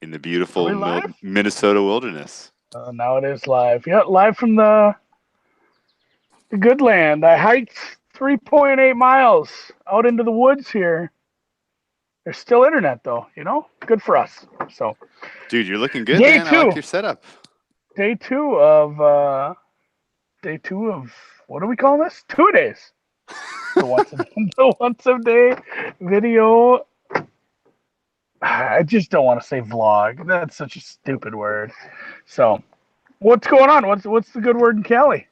in the Are beautiful we live? Minnesota wilderness. Now it is live. Yeah, live from the good land. I hiked 3.8 miles out into the woods here. There's still internet though, Good for us. So Dude, you're looking good, day man. I like two, your setup. day two of what do we call this? 2 days. The once a, the once a day video. I just don't want to say vlog. That's such a stupid word. So what's going on? What's the good word in Cali?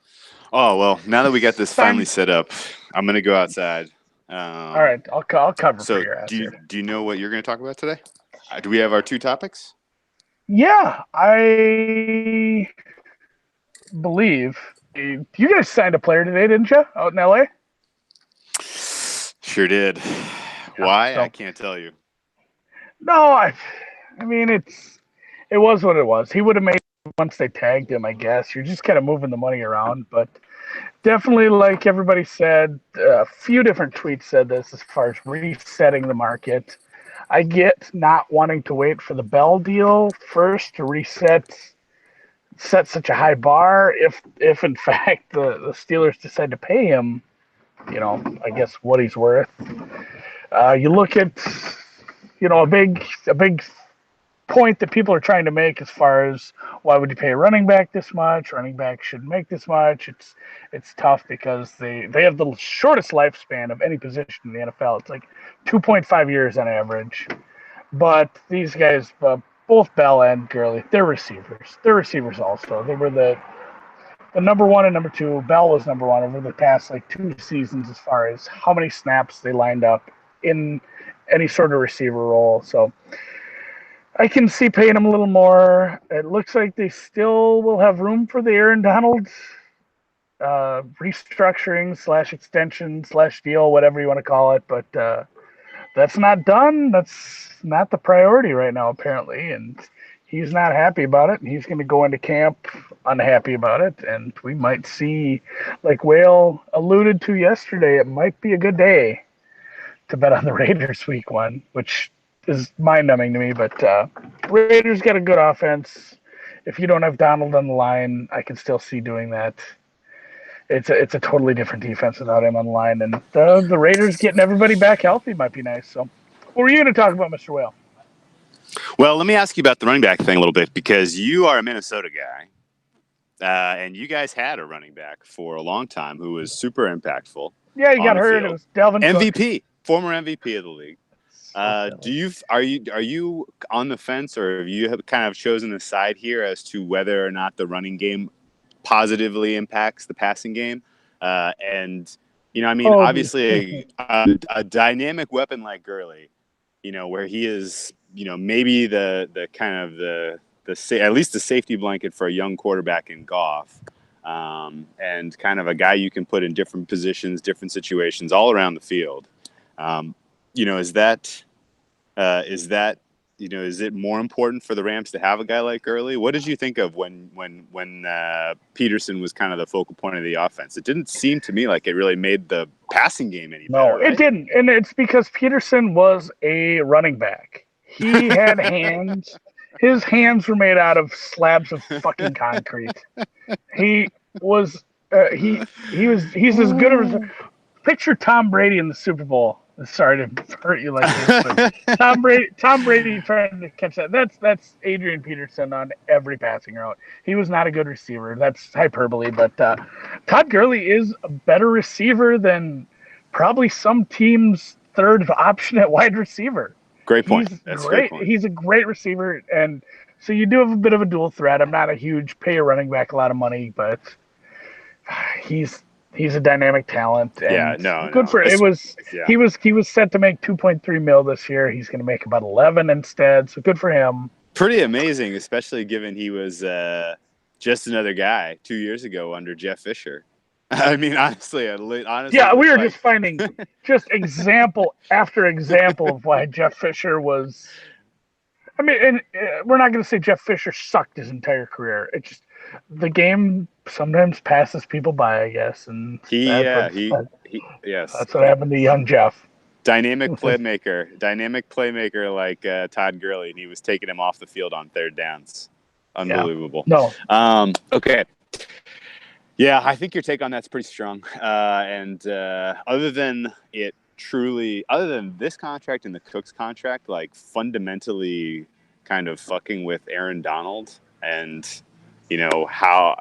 Oh, well, now that we got this finally Time. set up, I'm going to go outside. All right, I'll cover for So your ass here. do you know what you're going to talk about today? Do we have our two topics? Yeah, I believe you guys signed a player today, didn't you? Out in LA. Sure did. Yeah, Why? I so can't tell you. no, I mean it was what it was. He would have made it once they tagged him, I guess. You're just kind of moving the money around, but definitely, like everybody said, a few different tweets said this as far as resetting the market. I get not wanting to wait for the Bell deal first to set such a high bar. If in fact the Steelers decide to pay him, I guess what he's worth. You look at a big point that people are trying to make as far as why would you pay a running back this much? Running back shouldn't make this much. It's tough because they have the shortest lifespan of any position in the NFL. It's like 2.5 years on average. But these guys, both Bell and Gurley, they're receivers. They're receivers also. They were the number one and number two. Bell was number one over the past like 2 seasons as far as how many snaps they lined up in any sort of receiver role. So I can see paying him a little more. It looks like they still will have room for the Aaron Donald restructuring / extension / deal, whatever you want to call it. But that's not done. That's not the priority right now, apparently. And he's not happy about it. And he's going to go into camp unhappy about it. And we might see, like Whale alluded to yesterday, it might be a good day to bet on the Raiders week one, which is mind-numbing to me. But Raiders got a good offense. If you don't have Donald on the line, I can still see doing that. It's a totally different defense without him on the line, and the Raiders getting everybody back healthy might be nice. So, what were you going to talk about, Mr. Whale? Well, let me ask you about the running back thing a little bit because you are a Minnesota guy, and you guys had a running back for a long time who was super impactful. Yeah, he got hurt. Field. It was Delvin MVP, Cook. former MVP of the league. Are you on the fence, or have you kind of chosen a side here as to whether or not the running game positively impacts the passing game? Obviously a dynamic weapon like Gurley, where he is, maybe the kind of the at least the safety blanket for a young quarterback in Goff, and kind of a guy you can put in different positions, different situations all around the field. Is it more important for the Rams to have a guy like Gurley? What did you think of when Peterson was kind of the focal point of the offense? It didn't seem to me like it really made the passing game any better. No, it didn't, and it's because Peterson was a running back. He had hands. His hands were made out of slabs of fucking concrete. He was he's as good as picture Tom Brady in the Super Bowl. Sorry to hurt you like this, but Tom Brady trying to catch that. That's Adrian Peterson on every passing route. He was not a good receiver. That's hyperbole, but Todd Gurley is a better receiver than probably some team's third option at wide receiver. Great point. That's a great point. He's a great receiver, and so you do have a bit of a dual threat. I'm not a huge pay a running back a lot of money, but he's a dynamic talent. And good for it. He was set to make 2.3 mil this year. He's going to make about 11 instead. So good for him. Pretty amazing, especially given he was just another guy 2 years ago under Jeff Fisher. I mean, honestly. Yeah, we were just finding just example after example of why Jeff Fisher was. I mean, and we're not going to say Jeff Fisher sucked his entire career. It's just the game sometimes passes people by, I guess, and yes, that's what happened to young Jeff. Dynamic playmaker like Todd Gurley, and he was taking him off the field on third downs. Unbelievable. Yeah. No. Okay. Yeah, I think your take on that's pretty strong. And other than this contract and the Cooks contract, like fundamentally kind of fucking with Aaron Donald and, how,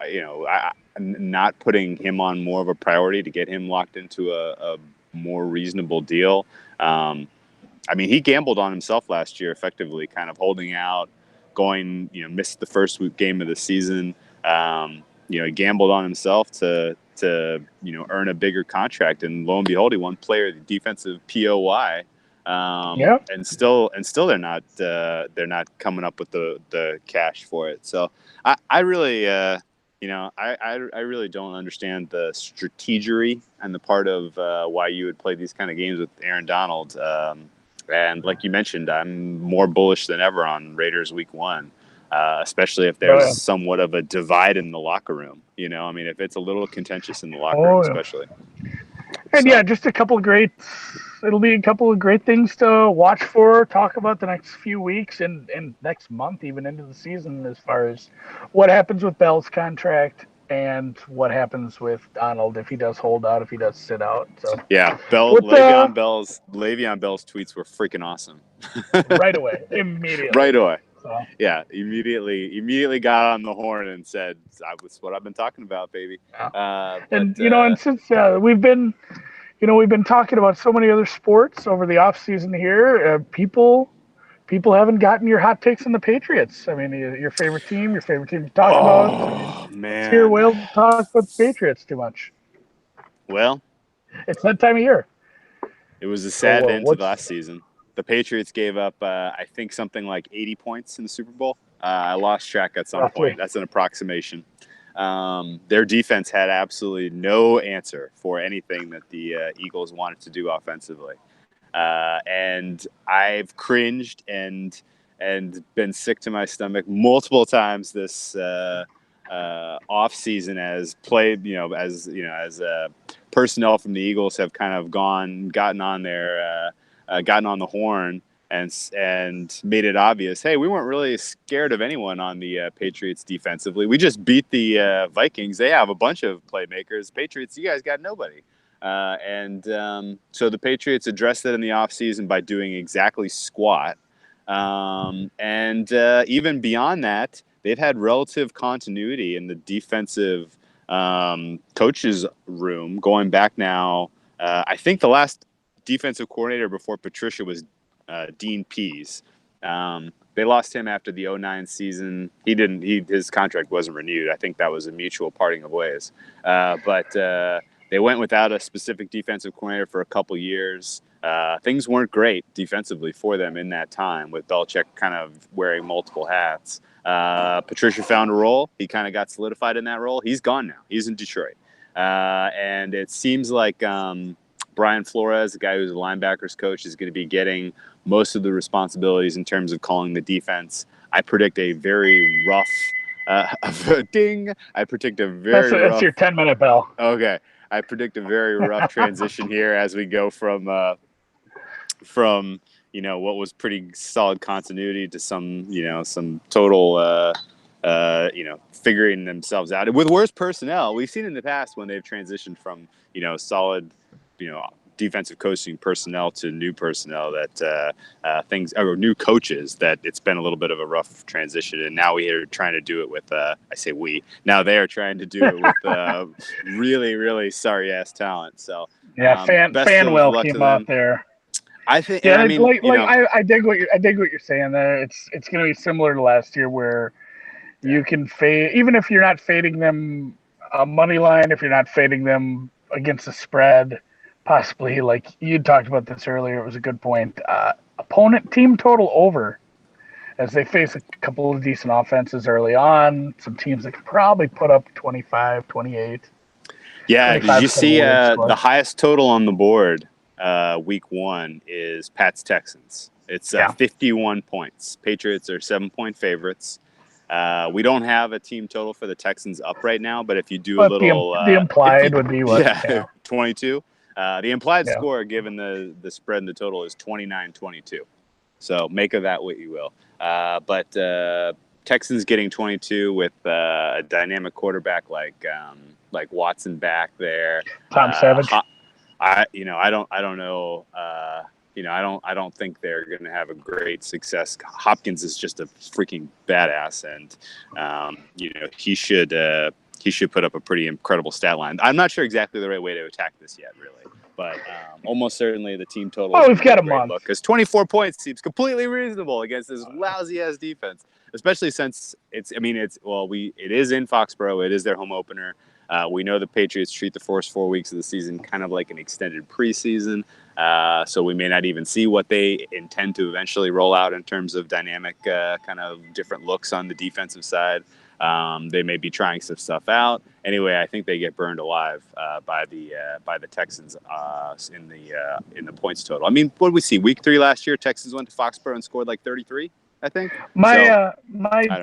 not putting him on more of a priority to get him locked into a more reasonable deal. He gambled on himself last year, effectively kind of holding out, going, missed the first game of the season. He gambled on himself to earn a bigger contract, and lo and behold, he won Player of the Defensive POY. And still they're not coming up with the cash for it. So I really I really don't understand the strategery and the part of why you would play these kind of games with Aaron Donald. And like you mentioned, I'm more bullish than ever on Raiders Week 1. Especially if there's somewhat of a divide in the locker room, if it's a little contentious in the locker room, especially. And just it'll be a couple of great things to watch for, talk about the next few weeks and next month, even into the season, as far as what happens with Bell's contract and what happens with Donald, if he does hold out, if he does sit out. So yeah, Le'Veon Bell's tweets were freaking awesome. Right away, immediately. Right away. So. Yeah, immediately got on the horn and said, "That's what I've been talking about, baby." Yeah. And since we've been talking about so many other sports over the off season here, people haven't gotten your hot takes on the Patriots. I mean, your favorite team to talk about. Oh man, hear Wales talk about the Patriots too much. Well, it's that time of year. It was a sad end to last season. The Patriots gave up, I think, something like 80 points in the Super Bowl. I lost track at some point. That's an approximation. Their defense had absolutely no answer for anything that the Eagles wanted to do offensively. And I've cringed and been sick to my stomach multiple times this off season as personnel from the Eagles have kind of gotten on the horn and made it obvious, hey, we weren't really scared of anyone on the Patriots defensively. We just beat the Vikings. They have a bunch of playmakers. Patriots, you guys got nobody. So the Patriots addressed it in the offseason by doing exactly squat. And even beyond that, they've had relative continuity in the defensive coaches room going back now. I think the last defensive coordinator before Patricia was Dean Pease. They lost him after the 2009 season. His contract wasn't renewed. I think that was a mutual parting of ways. But they went without a specific defensive coordinator for a couple years. Things weren't great defensively for them in that time, with Belichick kind of wearing multiple hats. Patricia found a role. He kind of got solidified in that role. He's gone now. He's in Detroit. And it seems like Brian Flores, the guy who's a linebackers coach, is going to be getting most of the responsibilities in terms of calling the defense. I predict a very rough ding. I predict a very rough. That's your 10-minute bell. Okay. I predict a very rough transition here as we go from what was pretty solid continuity to some total figuring themselves out with worse personnel. We've seen in the past when they've transitioned from solid defensive coaching personnel to new personnel that new coaches, that it's been a little bit of a rough transition. And now we are trying to do it with now they are trying to do it with really, really sorry ass talent. So Fanwell came out there. I think. Yeah, I dig what you're saying there. It's going to be similar to last year where you can fade, even if you're not fading them a money line, if you're not fading them against the spread. Possibly, like you talked about this earlier, it was a good point. Opponent team total over, as they face a couple of decent offenses early on. Some teams that could probably put up 25, 28. Yeah, did you see the highest total on the board week 1 is Pats Texans. It's 51 points. Patriots are 7-point favorites. We don't have a team total for the Texans up right now, but if you do the implied would be what? Yeah, 22. The implied Yeah. score, given the spread and the total, is 29-22. So make of that what you will. But Texans getting 22 with a dynamic quarterback like Watson back there. Tom Savage. I don't know. I don't think they're going to have a great success. Hopkins is just a freaking badass, and he should put up a pretty incredible stat line. I'm not sure exactly the right way to attack this yet, really, but almost certainly the team total. Oh, we've got a month because 24 points seems completely reasonable against this lousy ass defense, especially since it is in Foxborough. It is their home opener. We know the Patriots treat the first 4 weeks of the season kind of like an extended preseason. So we may not even see what they intend to eventually roll out in terms of dynamic kind of different looks on the defensive side. They may be trying some stuff out. Anyway, I think they get burned alive by the Texans in the points total. I mean, what did we see? Week 3 last year, Texans went to Foxborough and scored like 33, I think. My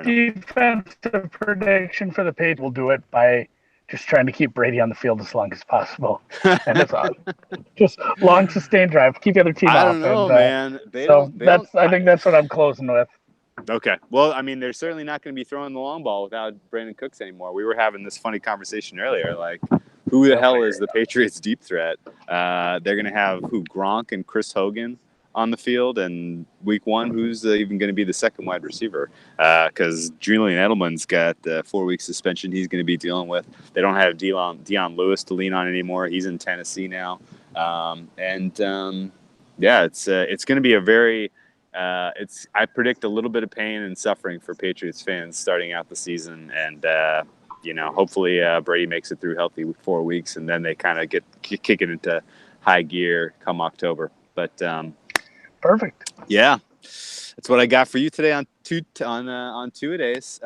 defensive prediction for the Patriots will do it by just trying to keep Brady on the field as long as possible. And that's all. Just long, sustained drive. Keep the other team off. I don't know, man. I think that's what I'm closing with. Okay. Well, I mean, they're certainly not going to be throwing the long ball without Brandon Cooks anymore. We were having this funny conversation earlier. Like, who the hell is the Patriots' deep threat? They're going to have Gronk and Chris Hogan on the field, and week 1, who's even going to be the second wide receiver? Because Julian Edelman's got 4 week suspension he's going to be dealing with. They don't have Dion Lewis to lean on anymore. He's in Tennessee now, it's going to be a very I predict a little bit of pain and suffering for Patriots fans starting out the season, and hopefully Brady makes it through healthy 4 weeks, and then they kind of kick it into high gear come October. But perfect. Yeah, that's what I got for you today on two-a-days.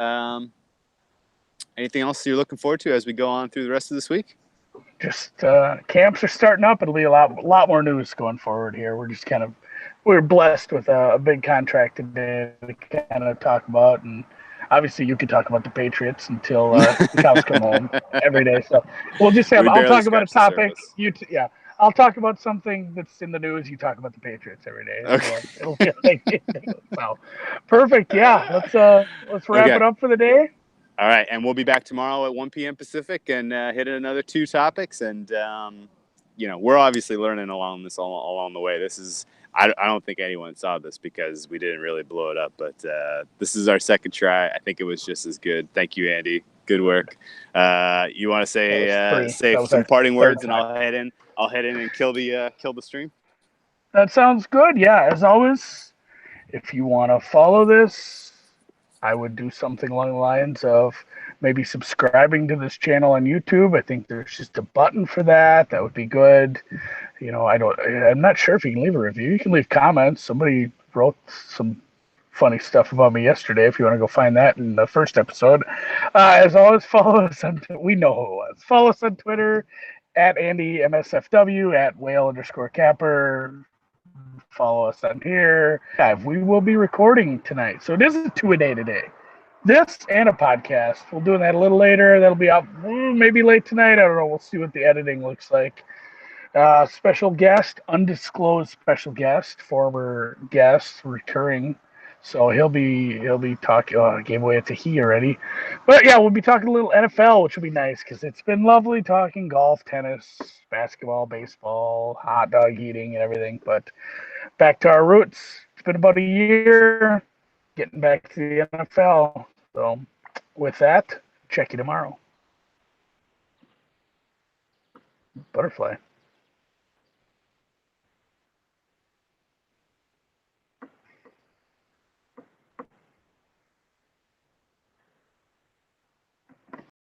Anything else you're looking forward to as we go on through the rest of this week? Just camps are starting up. It'll be a lot more news going forward here. We're blessed with a big contract today to kind of talk about, and obviously you could talk about the Patriots until the cows come home every day. So we'll just have. I'll talk about a topic. I'll talk about something that's in the news. You talk about the Patriots every day. Okay. It'll be so perfect. Yeah, let's wrap it up for the day. All right, and we'll be back tomorrow at 1 p.m. Pacific and hit another 2 topics. And we're obviously learning along the way. This is I don't think anyone saw this because we didn't really blow it up, but this is our second try. I think it was just as good. Thank you, Andy. Good work. You want to say some parting words, and I'll head in and kill the stream? That sounds good. Yeah, as always, if you want to follow this, I would do something along the lines of maybe subscribing to this channel on YouTube. I think there's just a button for that. That would be good. I'm not sure if you can leave a review. You can leave comments. Somebody wrote some funny stuff about me yesterday. If you want to go find that in the first episode. As always, follow us on, we know who it was. Follow us on Twitter at AndyMSFW, at whale_capper. Follow us on here. We will be recording tonight. So it is a 2-a-day today. This and a podcast. We'll do that a little later. That'll be out maybe late tonight. I don't know. We'll see what the editing looks like. Special guest, undisclosed special guest, former guest, recurring. So he'll be talking. Oh, I gave away a he already. But yeah, we'll be talking a little NFL, which will be nice because it's been lovely talking golf, tennis, basketball, baseball, hot dog eating, and everything. But back to our roots. It's been about a year getting back to the NFL. So with that, check you tomorrow. Butterfly.